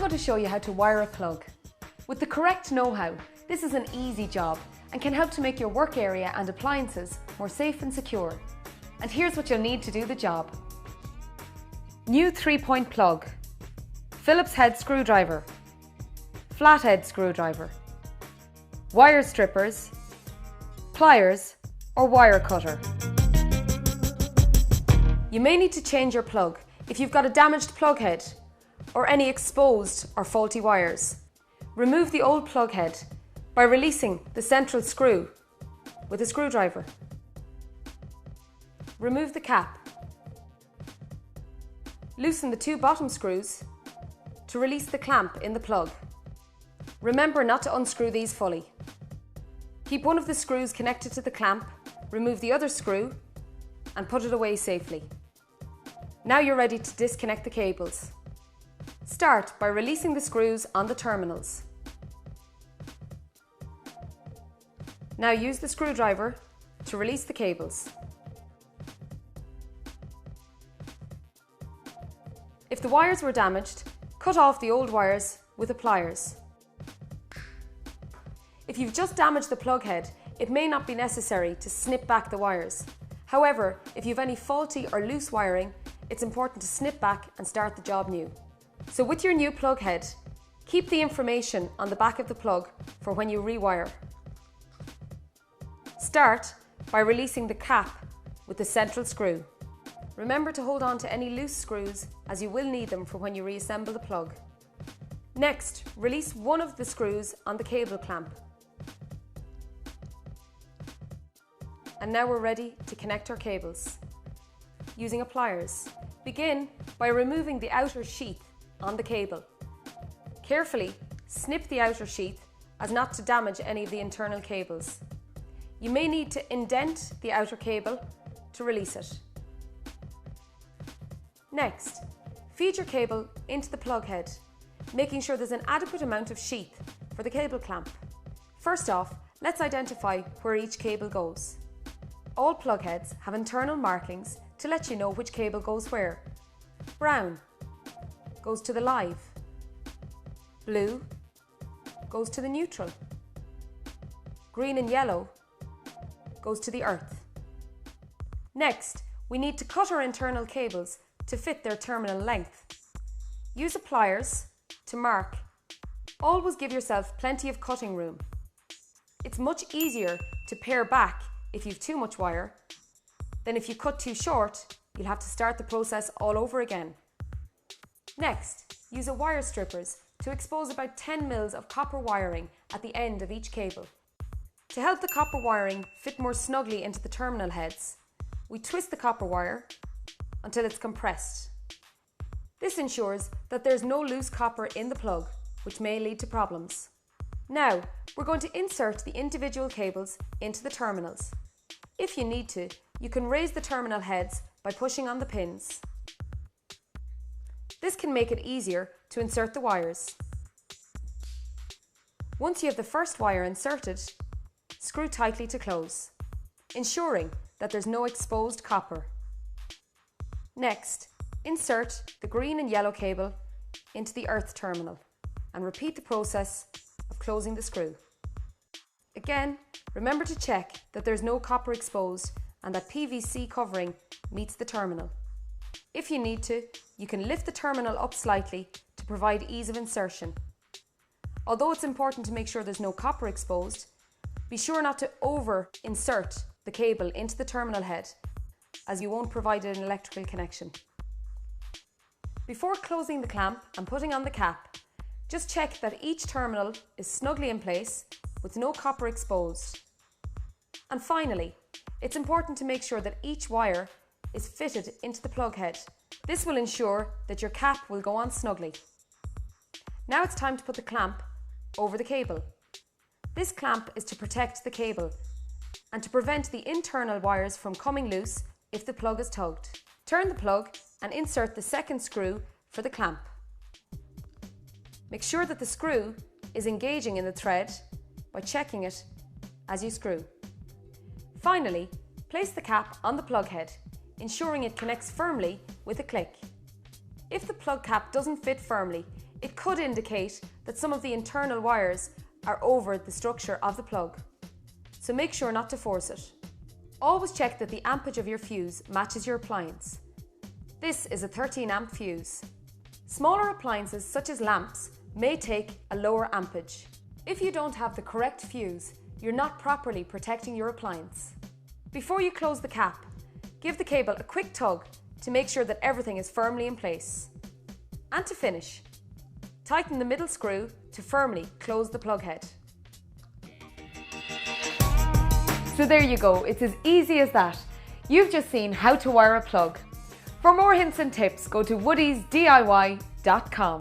going to show you how to wire a plug. With the correct know-how, this is an easy job and can help to make your work area and appliances more safe and secure. And here's what you'll need to do the job. New 3-point plug, Phillips head screwdriver, flathead screwdriver, wire strippers, pliers or wire cutter. You may need to change your plug if you've got a damaged plug head or any exposed or faulty wires. Remove the old plug head by releasing the central screw with a screwdriver. Remove the cap. Loosen the 2 bottom screws to release the clamp in the plug. Remember not to unscrew these fully. Keep one of the screws connected to the clamp, remove the other screw and put it away safely. Now you're ready to disconnect the cables. Start by releasing the screws on the terminals. Now use the screwdriver to release the cables. If the wires were damaged, cut off the old wires with the pliers. If you've just damaged the plug head, it may not be necessary to snip back the wires. However, if you've any faulty or loose wiring, it's important to snip back and start the job new. So with your new plug head, keep the information on the back of the plug for when you rewire. Start by releasing the cap with the central screw. Remember to hold on to any loose screws as you will need them for when you reassemble the plug. Next, release one of the screws on the cable clamp. And now we're ready to connect our cables. Using a pliers, begin by removing the outer sheath on the cable. Carefully snip the outer sheath as not to damage any of the internal cables. You may need to indent the outer cable to release it. Next, feed your cable into the plug head, making sure there's an adequate amount of sheath for the cable clamp. First off, let's identify where each cable goes. All plug heads have internal markings to let you know which cable goes where. Brown goes to the live. Blue goes to the neutral. Green and yellow goes to the earth. Next, we need to cut our internal cables to fit their terminal length. Use a pliers to mark. Always give yourself plenty of cutting room. It's much easier to pare back if you've too much wire than if you cut too short, you'll have to start the process all over again. Next, use a wire strippers to expose about 10 mils of copper wiring at the end of each cable. To help the copper wiring fit more snugly into the terminal heads, we twist the copper wire until it's compressed. This ensures that there's no loose copper in the plug, which may lead to problems. Now, we're going to insert the individual cables into the terminals. If you need to, you can raise the terminal heads by pushing on the pins. This can make it easier to insert the wires. Once you have the first wire inserted, screw tightly to close, ensuring that there's no exposed copper. Next, insert the green and yellow cable into the earth terminal and repeat the process of closing the screw. Again, remember to check that there's no copper exposed and that PVC covering meets the terminal. If you need to, you can lift the terminal up slightly to provide ease of insertion. Although it's important to make sure there's no copper exposed, be sure not to over-insert the cable into the terminal head, as you won't provide an electrical connection. Before closing the clamp and putting on the cap, just check that each terminal is snugly in place with no copper exposed. And finally, it's important to make sure that each wire is fitted into the plug head. This will ensure that your cap will go on snugly. Now it's time to put the clamp over the cable. This clamp is to protect the cable and to prevent the internal wires from coming loose if the plug is tugged. Turn the plug and insert the second screw for the clamp. Make sure that the screw is engaging in the thread by checking it as you screw. Finally, place the cap on the plug head, ensuring it connects firmly with a click. If the plug cap doesn't fit firmly, it could indicate that some of the internal wires are over the structure of the plug, so make sure not to force it. Always check that the ampage of your fuse matches your appliance. This is a 13 amp fuse. Smaller appliances such as lamps may take a lower ampage. If you don't have the correct fuse, you're not properly protecting your appliance. Before you close the cap, give the cable a quick tug to make sure that everything is firmly in place. And to finish, tighten the middle screw to firmly close the plug head. So there you go, it's as easy as that. You've just seen how to wire a plug. For more hints and tips, go to woodiesdiy.com.